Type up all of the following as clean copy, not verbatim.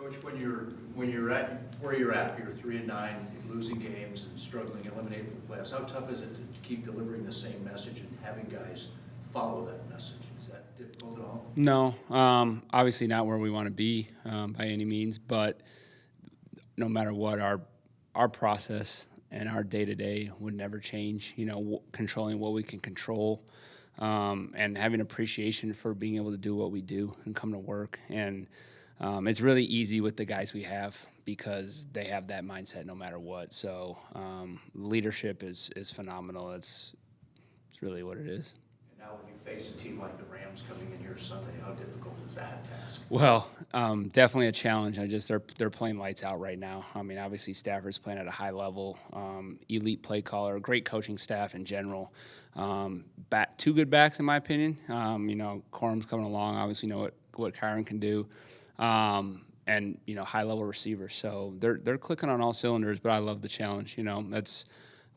Coach, when you're at where you're 3-9, losing games and struggling, eliminated from the playoffs, how tough is it to keep delivering the same message and having guys follow that message? Is that difficult at all? No, obviously not where we want to be by any means, but no matter what, our process and our day-to-day would never change. You know, controlling what we can control, and having appreciation for being able to do what we do and come to work. And it's really easy with the guys we have because they have that mindset no matter what. So leadership is phenomenal. It's really what it is. And now when you face a team like the Rams coming in here Sunday, how difficult is that task? Well, definitely a challenge. They're playing lights out right now. I mean, obviously Stafford's playing at a high level, elite play caller, great coaching staff in general. Two good backs in my opinion. You know, Corum's coming along. Obviously, know what Kyron can do, and you know, high level receivers. So they're clicking on all cylinders. But I love the challenge. You know, that's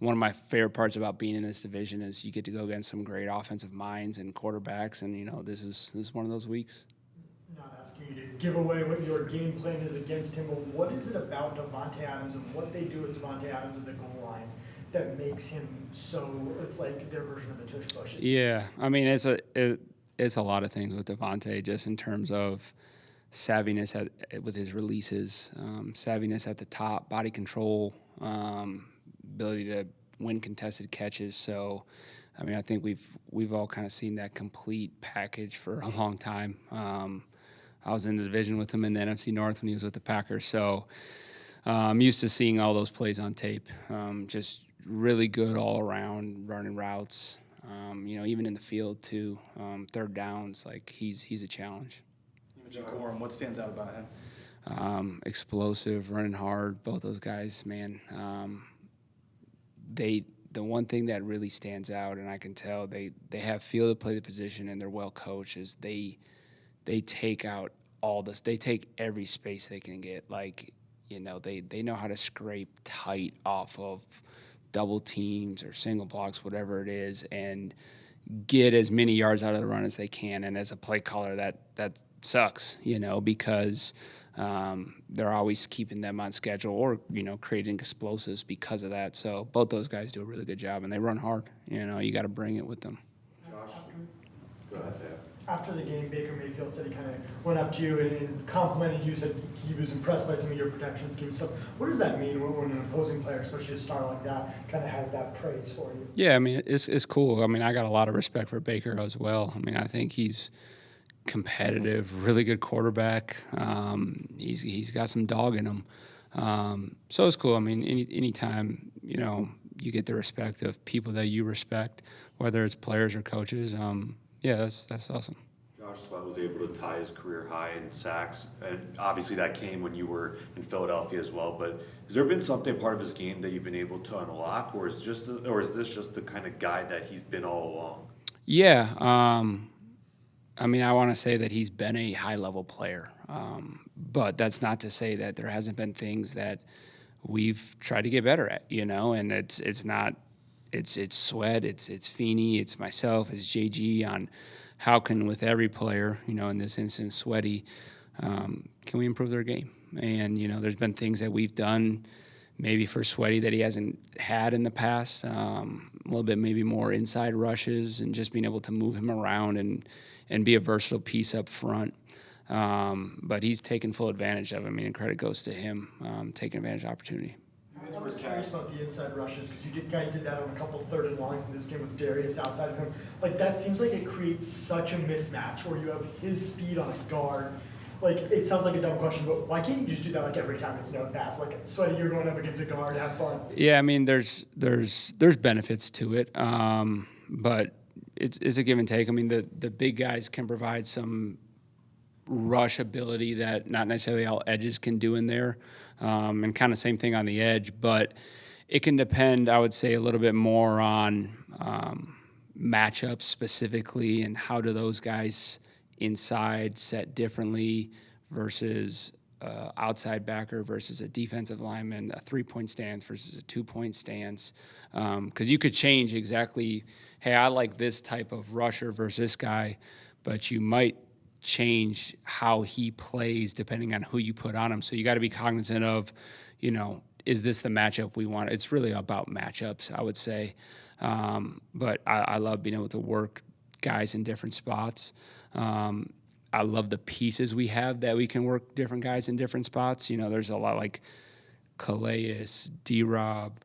one of my favorite parts about being in this division is you get to go against some great offensive minds and quarterbacks. And you know, this is one of those weeks. Not asking you to give away what your game plan is against him, but what is it about Davante Adams and what they do with Davante Adams at the goal line that makes him so, it's like their version of the tush push? Yeah, I mean, it's a lot of things with Davante, just in terms of savviness with his releases, savviness at the top, body control, ability to win contested catches. So, I mean, I think we've all kind of seen that complete package for a long time. I was in the division with him in the NFC North when he was with the Packers, so I'm used to seeing all those plays on tape. Just really good all around, running routes. You know, even in the field too, third downs. Like he's a challenge. You mentioned Corum. What stands out about him? Explosive, running hard. Both those guys, man. The one thing that really stands out, and I can tell they have feel to play the position and they're well coached, is they take out all this. They take every space they can get. Like, you know, they know how to scrape tight off of double teams or single blocks, whatever it is, and get as many yards out of the run as they can. And as a play caller, that sucks, you know, because they're always keeping them on schedule or, you know, creating explosives because of that. So both those guys do a really good job, and they run hard. You know, you got to bring it with them. Josh, go ahead, Dave. After the game, Baker Mayfield said he kind of went up to you and complimented you, said he was impressed by some of your protection schemes. So what does that mean when an opposing player, especially a star like that, kind of has that praise for you? Yeah, I mean, it's cool. I mean, I got a lot of respect for Baker as well. I mean, I think he's competitive, really good quarterback. He's got some dog in him. So it's cool. I mean, anytime, you know, you get the respect of people that you respect, whether it's players or coaches, yeah, that's awesome. Josh Sweat was able to tie his career high in sacks, and obviously that came when you were in Philadelphia as well. But has there been something part of his game that you've been able to unlock, or is this just the kind of guy that he's been all along? Yeah, I mean, I want to say that he's been a high-level player, but that's not to say that there hasn't been things that we've tried to get better at, you know. And it's Sweat, it's Feeney, it's myself, it's JG on how can, with every player, you know, in this instance, Sweaty, can we improve their game? And, you know, there's been things that we've done maybe for Sweaty that he hasn't had in the past, a little bit maybe more inside rushes and just being able to move him around and be a versatile piece up front. But he's taken full advantage of it. I mean, and credit goes to him taking advantage of opportunity. I was curious about the inside rushes because you guys did that on a couple third and longs in this game with Darius outside of him. Like, that seems like it creates such a mismatch where you have his speed on a guard. Like, it sounds like a dumb question, but why can't you just do that like every time it's no pass? Like, Sweaty, you're going up against a guard, have fun. Yeah, I mean, there's benefits to it, but it's a give and take. I mean, the big guys can provide some rush ability that not necessarily all edges can do in there, and kind of same thing on the edge, but it can depend, I would say, a little bit more on matchups specifically and how do those guys inside set differently versus outside backer versus a defensive lineman, a 3-point stance versus a 2-point stance, because you could change exactly, hey, I like this type of rusher versus this guy, but you might change how he plays depending on who you put on him. So you got to be cognizant of, is this the matchup we want? It's really about matchups, I would say. But I love being able to work guys in different spots. I love the pieces we have that we can work different guys in different spots. There's a lot like Calais, D-Rob,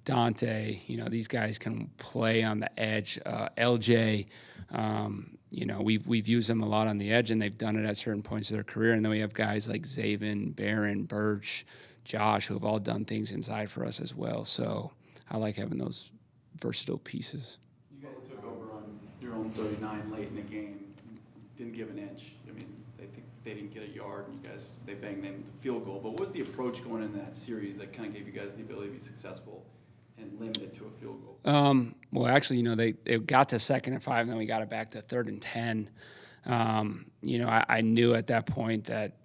Dante. These guys can play on the edge. LJ, we've used them a lot on the edge, and they've done it at certain points of their career. And then we have guys like Zaven, Barron, Birch, Josh, who have all done things inside for us as well. So I like having those versatile pieces. You guys took over on your own 39 late in the game, didn't give an inch. I mean, they didn't get a yard, and they banged in the field goal. But what was the approach going into that series that kind of gave you guys the ability to be successful and limit it to a field goal? Well, actually, they got to 2nd and 5, and then we got it back to 3rd and 10. I knew at that point that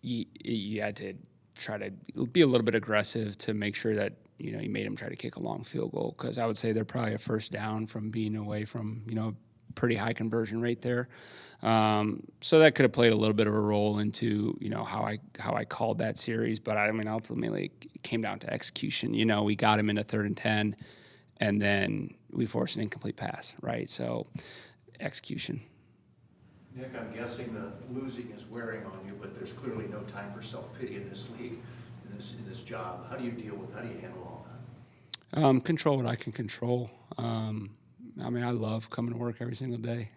you had to try to be a little bit aggressive to make sure that you made them try to kick a long field goal, because I would say they're probably a first down from being away from pretty high conversion rate there. So that could have played a little bit of a role into how I called that series. But I mean, ultimately it came down to execution. We got him into 3rd and 10, and then we forced an incomplete pass, right? So execution. Nick, I'm guessing the losing is wearing on you, but there's clearly no time for self-pity in this league, in this job. How do you handle all that? Control what I can control. I love coming to work every single day.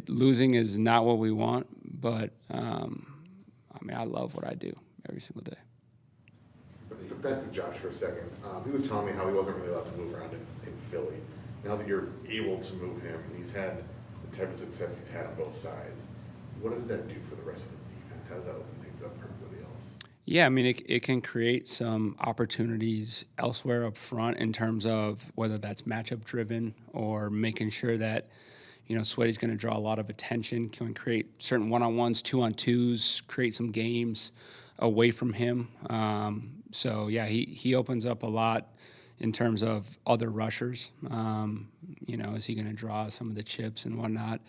Losing is not what we want, but I love what I do every single day. Back to Josh for a second. He was telling me how he wasn't really allowed to move around in Philly. Now that you're able to move him, and he's had the type of success he's had on both sides, what does that do for the rest of the defense? How does that open things up for everybody else? Yeah, it can create some opportunities elsewhere up front in terms of whether that's matchup driven or making sure that Sweaty's going to draw a lot of attention, can create certain one-on-ones, 2-on-2s, create some games away from him. So yeah, he opens up a lot in terms of other rushers. Is he going to draw some of the chips and whatnot?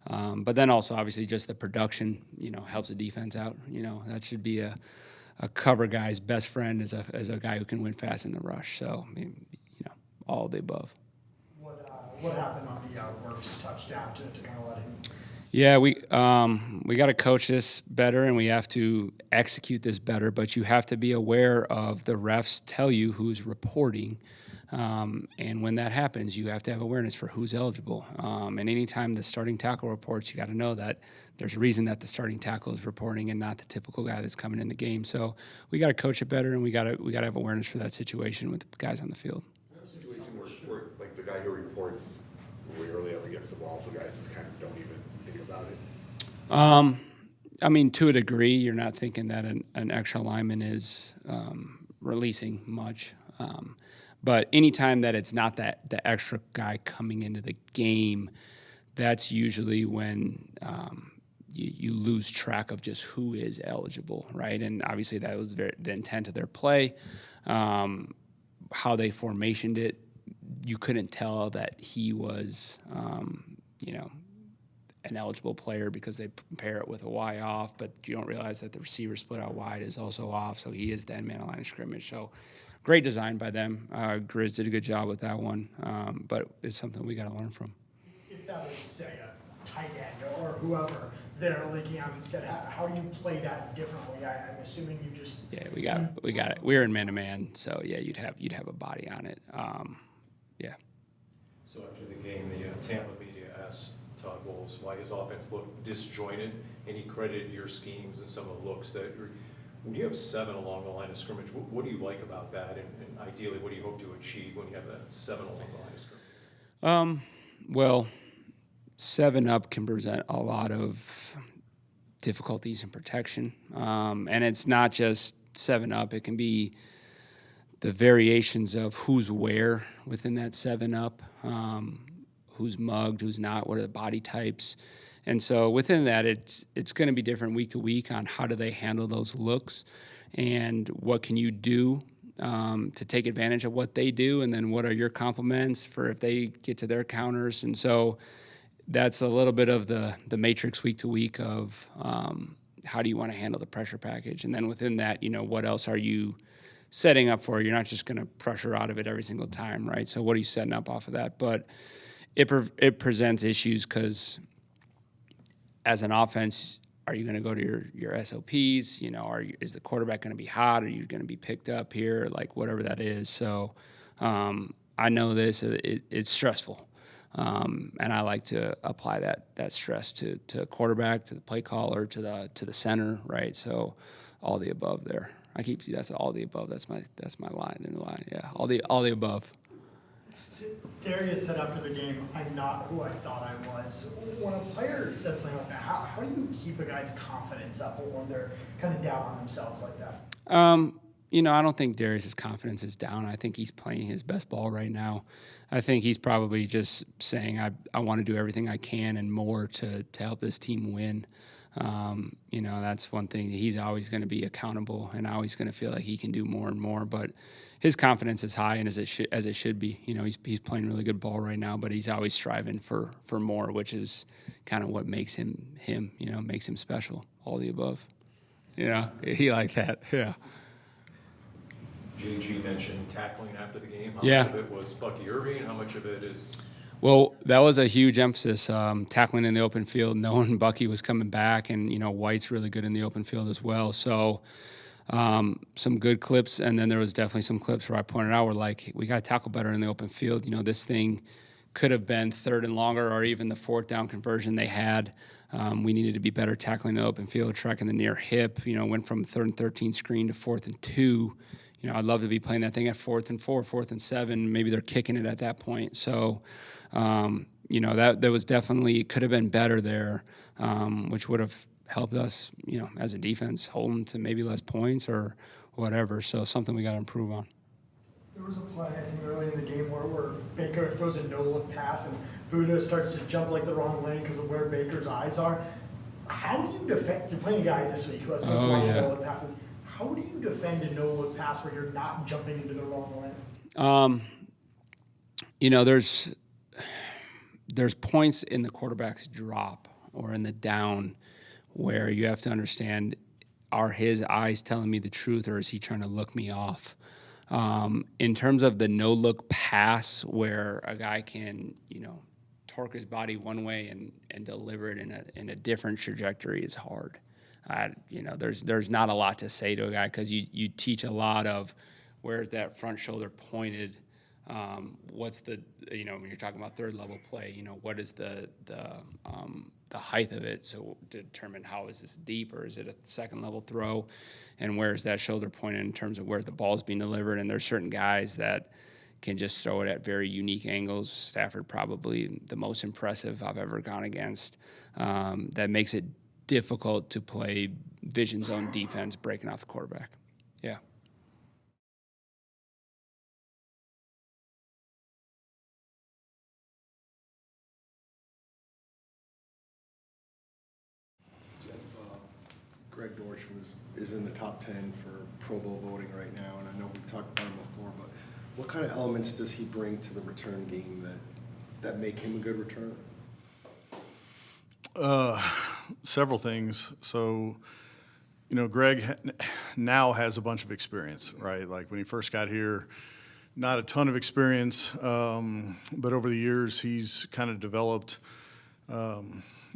But then also obviously just the production, helps the defense out. That should be a cover guy's best friend as a guy who can win fast in the rush. So all of the above. What happened on the Wirfs touchdown to kind of let him? Yeah, we got to coach this better, and we have to execute this better. But you have to be aware of the refs tell you who's reporting, and when that happens, you have to have awareness for who's eligible. And anytime the starting tackle reports, you got to know that there's a reason that the starting tackle is reporting and not the typical guy that's coming in the game. So we got to coach it better, and we got to have awareness for that situation with the guys on the field. Situation where like the guy who reports rarely ever gets the ball, so guys just kind of don't even think about it. To a degree, you're not thinking that an extra lineman is releasing much. But anytime that it's not the extra guy coming into the game, that's usually when you lose track of just who is eligible, right? And obviously that was the intent of their play, how they formationed it. You couldn't tell that he was, an eligible player because they pair it with a Y off, but you don't realize that the receiver split out wide is also off, so he is the end man line of scrimmage. So great design by them. Grizz did a good job with that one, but it's something we got to learn from. If that was, say, a tight end or whoever they're linking out instead, how do you play that differently? I'm assuming you just... Yeah, we got it. We're in man-to-man, so yeah, you'd have a body on it. Yeah. So after the game, the Tampa media asked Todd Bowles why his offense looked disjointed, and he credited your schemes and some of the looks that when you have 7 along the line of scrimmage, what do you like about that, and ideally, what do you hope to achieve when you have that 7 along the line of scrimmage? Well, 7 up can present a lot of difficulties in protection, and it's not just 7 up. It can be the variations of who's where within that 7 up, who's mugged, who's not, what are the body types. And so within that, it's going to be different week to week on how do they handle those looks and what can you do to take advantage of what they do, and then what are your compliments for if they get to their counters. And so that's a little bit of the matrix week to week of how do you want to handle the pressure package, and then within that, what else are you setting up for? You're not just going to pressure out of it every single time, right? So what are you setting up off of that? But it presents issues because as an offense, are you going to go to your SOPs? Is the quarterback going to be hot? Are you going to be picked up here? Like whatever that is. So I know this. It's stressful, and I like to apply that stress to quarterback, to the play caller, to the center, right? So all the above there. That's all the above. That's my line in the line. Yeah, all the above. Darius said after the game, "I'm not who I thought I was." When a player says something like that, how do you keep a guy's confidence up when they're kind of down on themselves like that? I don't think Darius's confidence is down. I think he's playing his best ball right now. I think he's probably just saying, I want to do everything I can and more to help this team win. That's one thing. He's always going to be accountable and always going to feel like he can do more and more. But his confidence is high, and as it should be. He's playing really good ball right now, but he's always striving for more, which is kind of what makes him. Makes him special. All the above. He like that. Yeah. JG mentioned tackling after the game. How Yeah. much of it was Bucky Irving? How much of it is? Well, that was a huge emphasis, tackling in the open field, knowing Bucky was coming back, and, White's really good in the open field as well. So some good clips, and then there was definitely some clips where I pointed out, we got to tackle better in the open field. This thing could have been 3rd and longer, or even the 4th down conversion they had. We needed to be better tackling the open field, tracking the near hip, went from 3rd and 13 screen to 4th and 2. I'd love to be playing that thing at 4th and 4, 4th and 7. Maybe they're kicking it at that point. So, that was definitely could have been better there, which would have helped us, as a defense, hold them to maybe less points or whatever. So something we got to improve on. There was a play, I think, early in the game where Baker throws a no-look pass and Buddha starts to jump like the wrong lane because of where Baker's eyes are. How do you defend? You're playing a guy this week who throws long no-look passes. How do you defend a no-look pass where you're not jumping into the wrong lane? There's points in the quarterback's drop or in the down where you have to understand, are his eyes telling me the truth, or is he trying to look me off? In terms of the no-look pass where a guy can, torque his body one way and deliver it in a different trajectory is hard. There's not a lot to say to a guy because you teach a lot of where's that front shoulder pointed, what's the, when you're talking about 3rd level play, what is the height of it, so to determine how is this deep or is it a 2nd level throw, and where's that shoulder pointed in terms of where the ball's being delivered. And there's certain guys that can just throw it at very unique angles. Stafford probably the most impressive I've ever gone against. That makes it difficult to play vision zone defense breaking off the quarterback. Yeah. Greg Dortch is in the top 10 for Pro Bowl voting right now, and I know we've talked about him before, but what kind of elements does he bring to the return game that make him a good returner? Several things. So, Greg now has a bunch of experience, right? Like when he first got here, not a ton of experience, but over the years he's kind of developed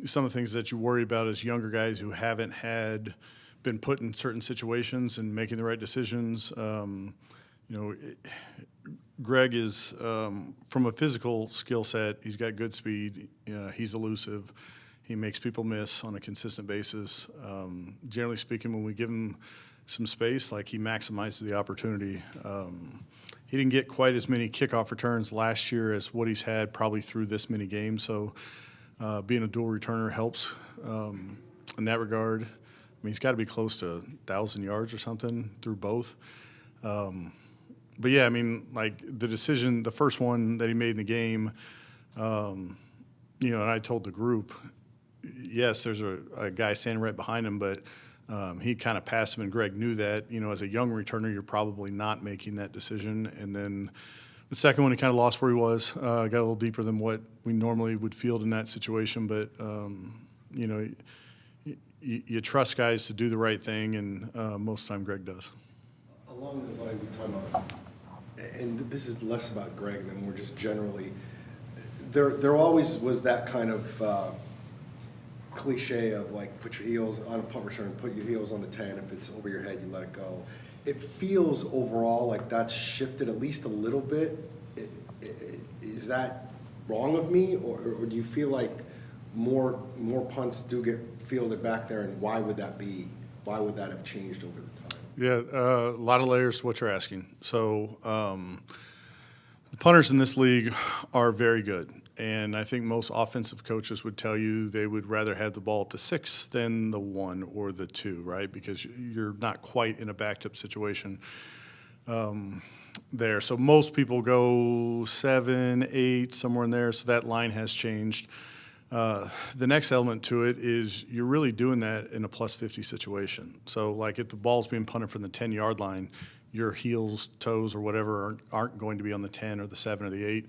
some of the things that you worry about as younger guys who haven't been put in certain situations and making the right decisions. Greg is, from a physical skill set, he's got good speed. He's elusive. He makes people miss on a consistent basis. Generally speaking, when we give him some space, he maximizes the opportunity. He didn't get quite as many kickoff returns last year as what he's had probably through this many games. So being a dual returner helps in that regard. I mean, he's got to be close to 1,000 yards or something through both. But yeah, I mean, the decision, the first one that he made in the game, and I told the group, yes, there's a guy standing right behind him, but he kind of passed him, and Greg knew that. As a young returner, you're probably not making that decision. And then The second one, he kind of lost where he was, got a little deeper than what we normally would field in that situation. But, you know, you trust guys to do the right thing, and most of the time Greg does. Along those lines, we're talking about, and this is less about Greg than we're just generally, there always was that kind of cliche of like, put your heels on a punt return, put your heels on the 10. If it's over your head, you let it go. It feels overall like that's shifted at least a little bit. Is that wrong of me, or do you feel like more punts do get fielded back there, and why would that be? Why would that have changed over the time? Yeah, a lot of layers to what you're asking. So the punters in this league are very good. And I think most offensive coaches would tell you they would rather have the ball at the 6 than the 1 or the 2, right? Because you're not quite in a backed up situation there. So most people go 7, 8, somewhere in there. So that line has changed. The next element to it is you're really doing that in a plus 50 situation. So like if the ball's being punted from the 10-yard line, your heels, toes, or whatever aren't going to be on the 10 or the 7 or the 8.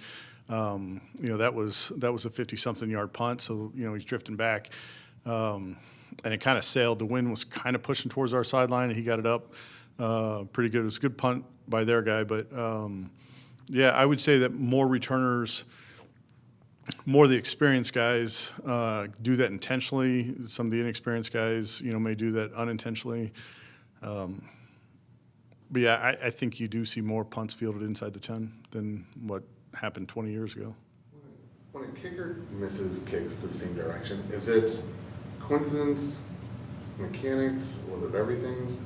You know, that was a 50-something yard punt, so, you know, he's drifting back. And it kind of sailed. The wind was kind of pushing towards our sideline, and he got it up pretty good. It was a good punt by their guy. But, yeah, I would say that more returners, more of the experienced guys do that intentionally. Some of the inexperienced guys, you know, may do that unintentionally. But, yeah, I think you do see more punts fielded inside the 10 than what happened 20 years ago. When a kicker misses kicks the same direction, is it coincidence, mechanics, a little bit of everything?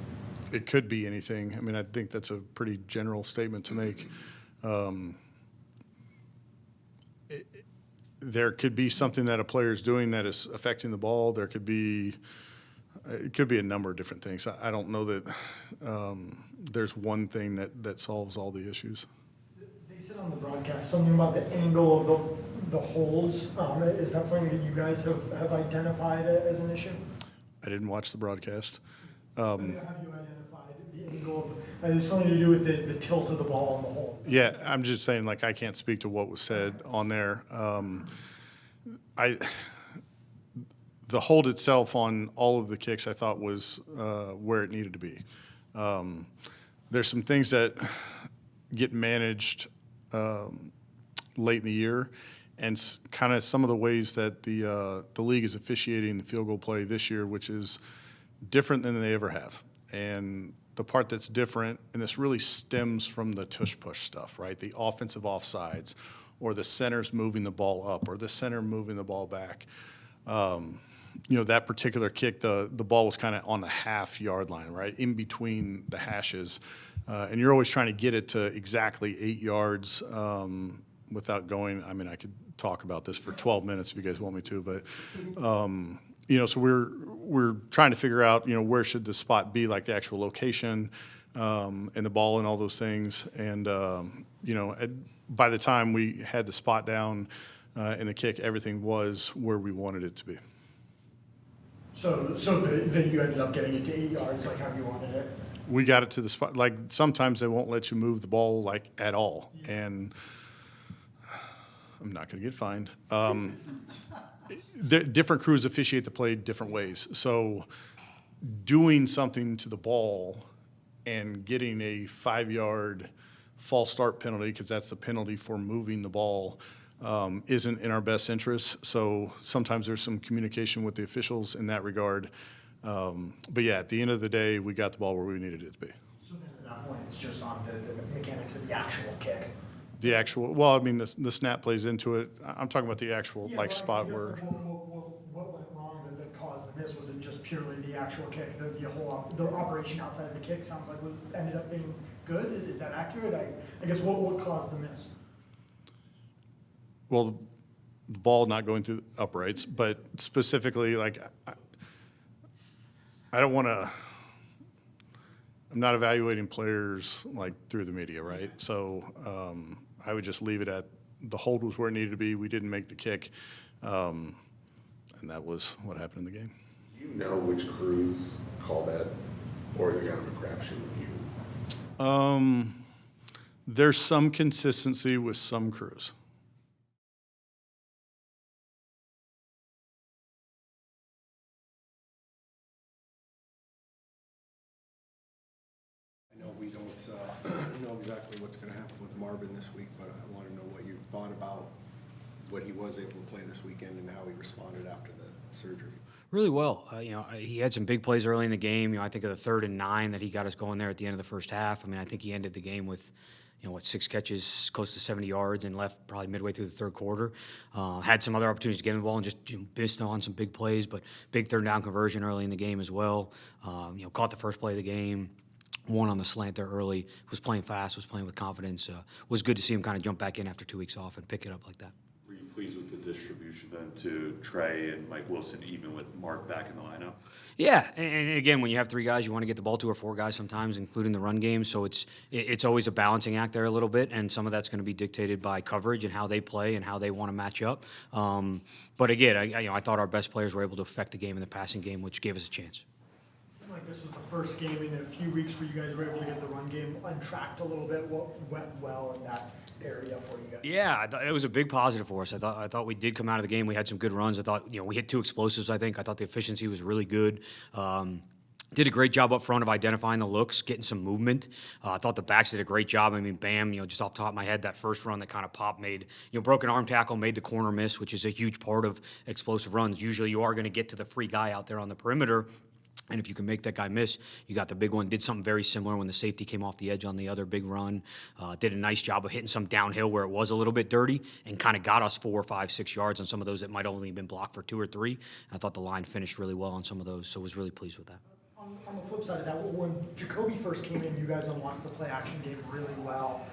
It could be anything. I mean, I think that's a pretty general statement to make. There could be something that a player is doing that is affecting the ball. There could be, it could be a number of different things. I don't know that there's one thing that solves all the issues. They said on the broadcast something about the angle of the holds. Is that something that you guys have identified as an issue? I didn't watch the broadcast. Have you identified the angle of, there's something to do with the tilt of the ball on the hole? Yeah, I'm just saying, like, I can't speak to what was said on there. The hold itself on all of the kicks I thought was where it needed to be. There's some things that get managed late in the year, and kind of some of the ways that the league is officiating the field goal play this year, which is different than they ever have. And the part that's different, and this really stems from the tush-push stuff, right? The offensive offsides, or the center's moving the ball up, or the center moving the ball back. You know, that particular kick, the ball was kind of on the half-yard line, right, in between the hashes. And you're always trying to get it to exactly 8 yards without going. I mean, I could talk about this for 12 minutes if you guys want me to, but you know, so we're trying to figure out, you know, where should the spot be, like the actual location and the ball and all those things. And you know, by the time we had the spot down in the kick, everything was where we wanted it to be. So you ended up getting it to 8 yards, like how you wanted it? We got it to the spot. Like, sometimes they won't let you move the ball, like, at all. Yeah. And I'm not going to get fined. Different crews officiate the play different ways. So doing something to the ball and getting a 5-yard false start penalty, because that's the penalty for moving the ball, isn't in our best interest. So sometimes there's some communication with the officials in that regard. But yeah, at the end of the day, we got the ball where we needed it to be. So then at that point, it's just on the mechanics of the actual kick. The actual, well, I mean, the snap plays into it. I'm talking about the actual, like, spot where. What went wrong that caused the miss? Was it just purely the actual kick? The operation outside of the kick sounds like ended up being good. Is that accurate? I guess what caused the miss? Well, the ball not going through uprights, but specifically, like, I don't want to. I'm not evaluating players, like, through the media, right? So I would just leave it at the hold was where it needed to be. We didn't make the kick, and that was what happened in the game. Do you know which crews call that, or is it kind of a crapshoot with you? there's some consistency with some crews. I know we don't know exactly what's going to happen with Marvin this week, but I want to know what you thought about what he was able to play this weekend and how he responded after the surgery. Really well. He had some big plays early in the game. I think of the 3rd and 9 that he got us going there at the end of the first half. I mean, I think he ended the game with, 6 catches, close to 70 yards, and left probably midway through the third quarter. Had some other opportunities to get in the ball and just missed on some big plays, but big 3rd down conversion early in the game as well. Caught the first play of the game. Won on the slant there early. Was playing fast. Was playing with confidence. Was good to see him kind of jump back in after 2 weeks off and pick it up like that. Were you pleased with the distribution then to Trey and Mike Wilson, even with Mark back in the lineup? Yeah, and again, when you have 3 guys, you want to get the ball to, or 4 guys sometimes, including the run game. So it's always a balancing act there a little bit, and some of that's going to be dictated by coverage and how they play and how they want to match up. But again, I thought our best players were able to affect the game in the passing game, which gave us a chance. Like this was the first game in a few weeks where you guys were able to get the run game untracked a little bit. What went well in that area for you guys? Yeah, it was a big positive for us. I thought we did come out of the game. We had some good runs. I thought we hit 2 explosives. I thought the efficiency was really good. Did a great job up front of identifying the looks, getting some movement. I thought the backs did a great job. I mean, Bam, just off the top of my head, that first run that kind of popped made, broken arm tackle, made the corner miss, which is a huge part of explosive runs. Usually you are going to get to the free guy out there on the perimeter. And if you can make that guy miss, you got the big one. Did something very similar when the safety came off the edge on the other big run. Did a nice job of hitting some downhill where it was a little bit dirty and kind of got us 4, 5, 6 yards on some of those that might only have been blocked for 2 or 3. And I thought the line finished really well on some of those, so I was really pleased with that. On the flip side of that, when Jacoby first came in, you guys unlocked the play action game really well.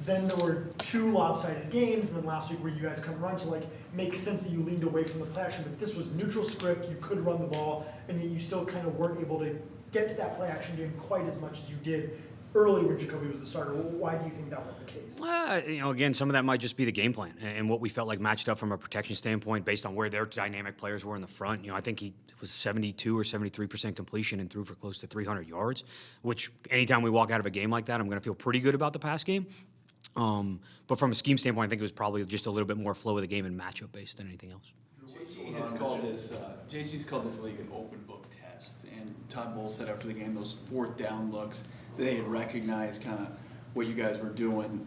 Then there were 2 lopsided games, and then last week where you guys couldn't run, so makes sense that you leaned away from the play action, but this was neutral script, you could run the ball, and yet you still kind of weren't able to get to that play action game quite as much as you did early when Jacoby was the starter. Why do you think that was the case? Again, some of that might just be the game plan and what we felt like matched up from a protection standpoint based on where their dynamic players were in the front. I think he was 72 or 73% completion and threw for close to 300 yards, which anytime we walk out of a game like that, I'm going to feel pretty good about the pass game. But from a scheme standpoint, I think it was probably just a little bit more flow of the game and matchup based than anything else. JG's called this league an open book test, and Todd Bowles said after the game, those 4th down looks, they had recognized kind of what you guys were doing.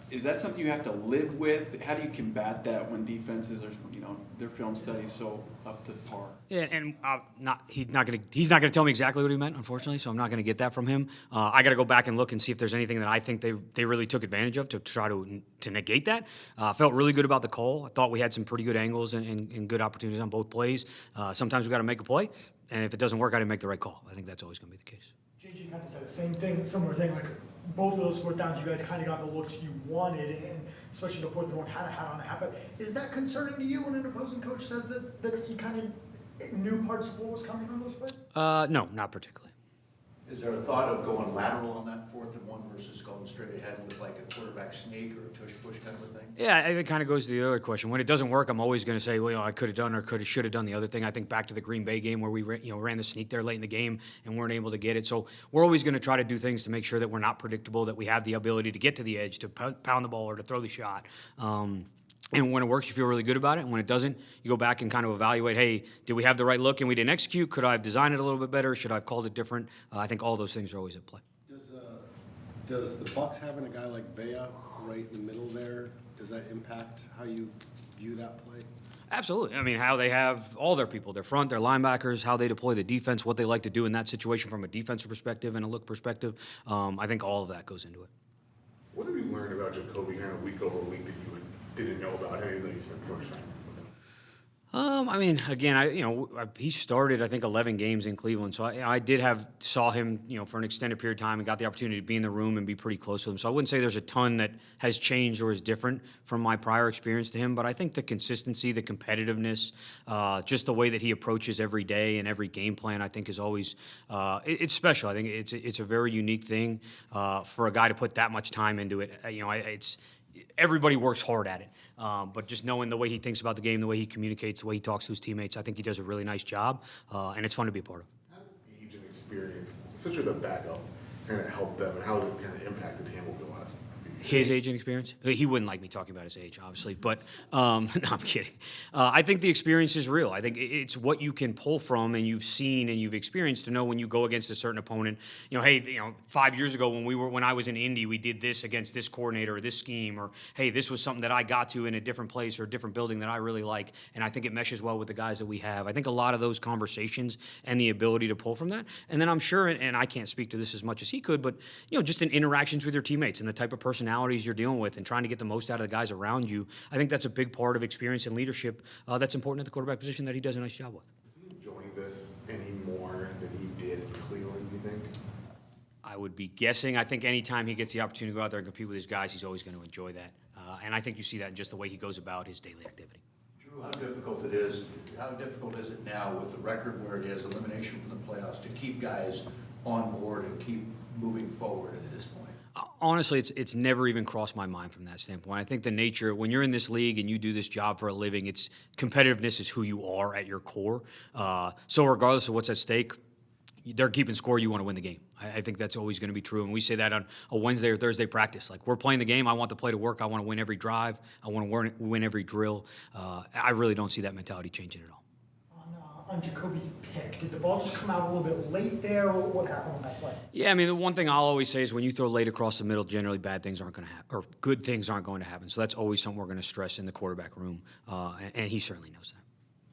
Is that something you have to live with? How do you combat that when defenses are, their film studies so up to par? Yeah, and he's not gonna tell me exactly what he meant, unfortunately. So I'm not gonna get that from him. I got to go back and look and see if there's anything that I think they really took advantage of to try to negate that. Felt really good about the call. I thought we had some pretty good angles and good opportunities on both plays. Sometimes we got to make a play, and if it doesn't work, I didn't make the right call. I think that's always gonna be the case. JG kind of said the same thing, similar thing, both of those 4th downs, you guys kind of got the looks you wanted, and especially the 4th one had a hat on a hat. But is that concerning to you when an opposing coach says that he kind of knew parts of what was coming on those plays? No, not particularly. Is there a thought of going lateral on that 4th and 1 versus going straight ahead with like a quarterback sneak or a tush push kind of a thing? Yeah, it kind of goes to the other question. When it doesn't work, I'm always going to say, well, I could have done or should have done the other thing. I think back to the Green Bay game where we ran the sneak there late in the game and weren't able to get it. So we're always going to try to do things to make sure that we're not predictable, that we have the ability to get to the edge, to pound the ball or to throw the shot. And when it works, you feel really good about it. And when it doesn't, you go back and kind of evaluate, hey, did we have the right look and we didn't execute? Could I have designed it a little bit better? Should I have called it different? I think all those things are always at play. Does the Bucs having a guy like Vea right in the middle there, does that impact how you view that play? Absolutely. I mean, how they have all their people, their front, their linebackers, how they deploy the defense, what they like to do in that situation from a defensive perspective and a look perspective. I think all of that goes into it. What have you learned about Jacoby kind of week over week that you didn't know about anything that you spent so much time with him? I mean, again, he started, I think, 11 games in Cleveland. So I saw him, for an extended period of time and got the opportunity to be in the room and be pretty close to him. So I wouldn't say there's a ton that has changed or is different from my prior experience to him. But I think the consistency, the competitiveness, just the way that he approaches every day and every game plan, I think is always, it's special. I think it's a very unique thing for a guy to put that much time into it. Everybody works hard at it. But just knowing the way he thinks about the game, the way he communicates, the way he talks to his teammates, I think he does a really nice job, and it's fun to be a part of. How does age and experience, especially the backup, kind of help them, and how has it kind of impacted him over the last His age and experience? He wouldn't like me talking about his age, obviously, but no, I'm kidding. I think the experience is real. I think it's what you can pull from and you've seen and you've experienced to know when you go against a certain opponent. Hey, 5 years ago when I was in Indy, we did this against this coordinator or this scheme, or hey, this was something that I got to in a different place or a different building that I really like, and I think it meshes well with the guys that we have. I think a lot of those conversations and the ability to pull from that, and then I'm sure, and I can't speak to this as much as he could, but just in interactions with your teammates and the type of personalities you're dealing with and trying to get the most out of the guys around you, I think that's a big part of experience and leadership that's important at the quarterback position that he does a nice job with. Is he enjoying this any more than he did in Cleveland, you think? I would be guessing. I think anytime he gets the opportunity to go out there and compete with his guys, he's always going to enjoy that. And I think you see that in just the way he goes about his daily activity. Drew, how difficult is it now with the record where it is, elimination from the playoffs, to keep guys on board and keep moving forward at this point? Honestly, it's never even crossed my mind from that standpoint. I think the nature, when you're in this league and you do this job for a living, it's competitiveness is who you are at your core. So regardless of what's at stake, they're keeping score, you want to win the game. I think that's always going to be true. And we say that on a Wednesday or Thursday practice. Like, we're playing the game, I want the play to work, I want to win every drive, I want to win every drill. I really don't see that mentality changing at all. On Jacoby's pick, did the ball just come out a little bit late there, or what happened on that play? Yeah, I mean, the one thing I'll always say is when you throw late across the middle, generally bad things aren't going to happen, or good things aren't going to happen. So that's always something we're going to stress in the quarterback room, and he certainly knows that.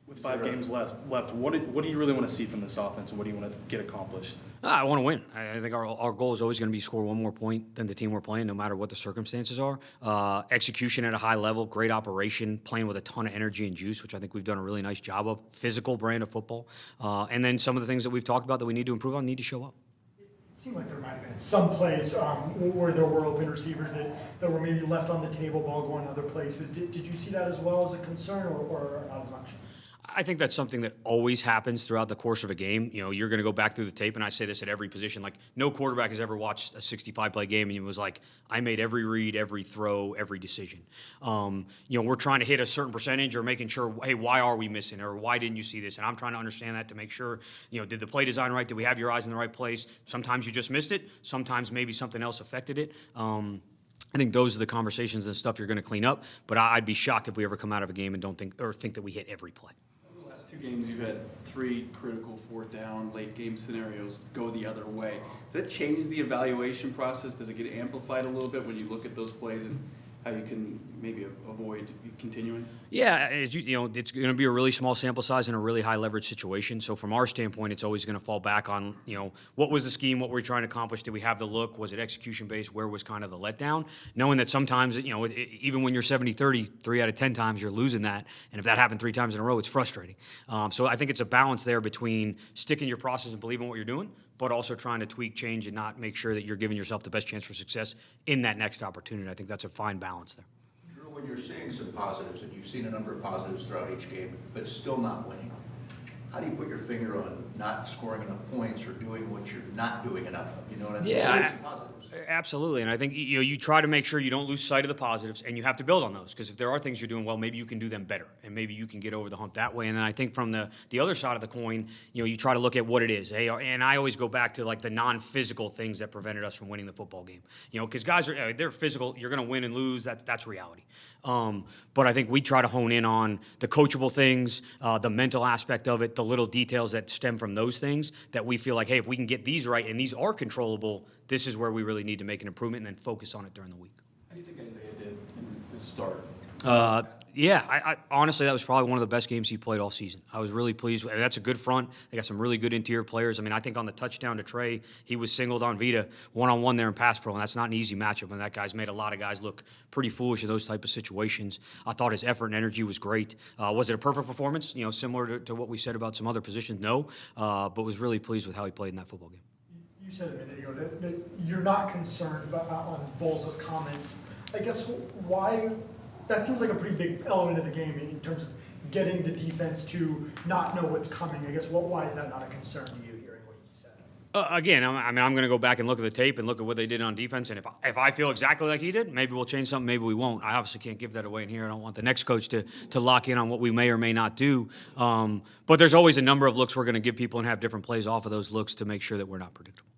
With 5 games left, what do you really want to see from this offense, and what do you want to get accomplished? I want to win. I think our goal is always going to be score one more point than the team we're playing, no matter what the circumstances are. Execution at a high level, great operation, playing with a ton of energy and juice, which I think we've done a really nice job of. Physical brand of football. And then some of the things that we've talked about that we need to improve on need to show up. It seemed like there might have been some plays where there were open receivers that were maybe left on the table, ball going other places. Did you see that as well as a concern, or not as much? I think that's something that always happens throughout the course of a game. You're going to go back through the tape, and I say this at every position. Like, no quarterback has ever watched a 65-play game and it was like, I made every read, every throw, every decision. We're trying to hit a certain percentage or making sure, hey, why are we missing, or why didn't you see this? And I'm trying to understand that to make sure, did the play design right? Did we have your eyes in the right place? Sometimes you just missed it. Sometimes maybe something else affected it. I think those are the conversations and stuff you're going to clean up. But I'd be shocked if we ever come out of a game and don't think that we hit every play. Last 2 games, you've had 3 critical 4th down, late game scenarios go the other way. Does that change the evaluation process? Does it get amplified a little bit when you look at those plays and how you can maybe avoid continuing? Yeah, it's going to be a really small sample size in a really high leverage situation. So from our standpoint, it's always going to fall back on, what was the scheme, what were we trying to accomplish? Did we have the look? Was it execution based? Where was kind of the letdown? Knowing that sometimes, even when you're 70-30, 3 out of 10 times you're losing that. And if that happened 3 times in a row, it's frustrating. So I think it's a balance there between sticking your process and believing what you're doing, but also trying to tweak, change, and not make sure that you're giving yourself the best chance for success in that next opportunity. I think that's a fine balance there. Drew, when you're seeing some positives, and you've seen a number of positives throughout each game, but still not winning, how do you put your finger on not scoring enough points or doing what you're not doing enough of? You know what I mean? Yeah, some positives. Absolutely. And I think you try to make sure you don't lose sight of the positives, and you have to build on those, because if there are things you're doing well, maybe you can do them better, and maybe you can get over the hump that way. And then I think from the other side of the coin, you try to look at what it is. And I always go back to like the non-physical things that prevented us from winning the football game. Because guys they're physical. You're going to win and lose. That's reality. But I think we try to hone in on the coachable things, the mental aspect of it, the little details that stem from those things that we feel like, hey, if we can get these right and these are controllable, this is where we really need to make an improvement and then focus on it during the week. How do you think Isaiah did in the start? I honestly, that was probably one of the best games he played all season. I was really pleased. That's a good front. They got some really good interior players. I mean, I think on the touchdown to Trey, he was singled on Vita one-on-one there in pass pro, and that's not an easy matchup. And that guy's made a lot of guys look pretty foolish in those type of situations. I thought his effort and energy was great. Was it a perfect performance? Similar to what we said about some other positions? No, but was really pleased with how he played in that football game. You said a minute ago that you're not concerned on Bowles' comments. I guess why? That seems like a pretty big element of the game in terms of getting the defense to not know what's coming. I guess why is that not a concern to you, hearing what he said? Again, I'm going to go back and look at the tape and look at what they did on defense. And if I feel exactly like he did, maybe we'll change something, maybe we won't. I obviously can't give that away in here. I don't want the next coach to lock in on what we may or may not do. But there's always a number of looks we're going to give people and have different plays off of those looks to make sure that we're not predictable.